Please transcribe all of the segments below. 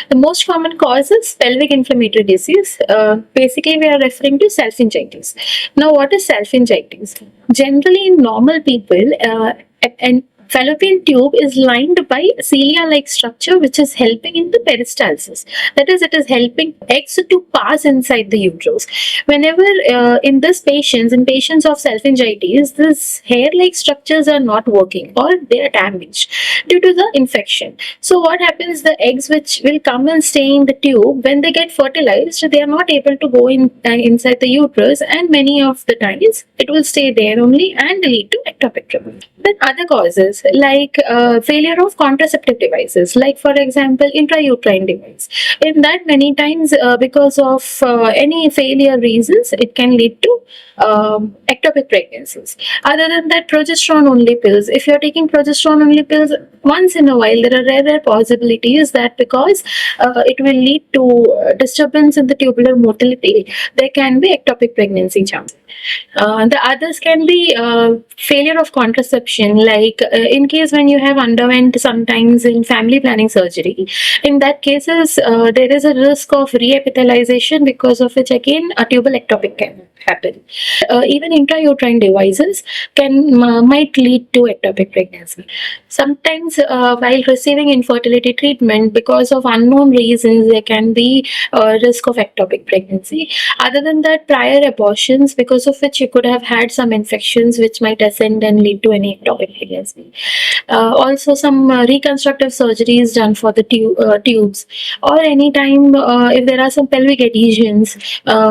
The most common cause is pelvic inflammatory disease. Basically, we are referring to self-injectings. Now, what is self-injectings? Generally, in normal people, an fallopian tube is lined by cilia-like structure, which is helping in the peristalsis. That is, it is helping eggs to pass inside the uterus. Whenever in patients of self-injectees, this hair-like structures are not working or they are damaged due to the infection. So what happens? The eggs which will come and stay in the tube, when they get fertilized, they are not able to go in inside the uterus, and many of the times it will stay there only and lead to ectopic pregnancy. Then other causes like failure of contraceptive devices, like for example intrauterine device. In that, many times because of any failure reasons, it can lead to ectopic pregnancies. Other than that, progesterone only pills. If you're taking progesterone only pills once in a while, there are rare possibilities that because it will lead to disturbance in the tubular motility, there can be ectopic pregnancy chance. The others can be failure of contraception, like in case when you have underwent sometimes in family planning surgery. In that cases, there is a risk of reepithelialization, because of which again a tubal ectopic can happen. Even intrauterine devices can might lead to ectopic pregnancy. Sometimes while receiving infertility treatment, because of unknown reasons, there can be a risk of ectopic pregnancy. Other than that, prior abortions, because of which you could have had some infections which might ascend and lead to any ectopic pregnancy. Also, some reconstructive surgeries done for the tubes, or anytime if there are some pelvic adhesions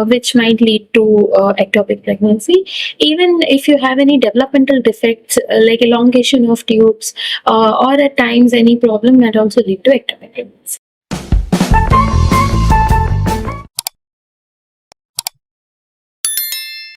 which might lead to ectopic pregnancy. Even if you have any developmental defects like elongation of tubes, or at times any problem that also lead to ectopic pregnancy.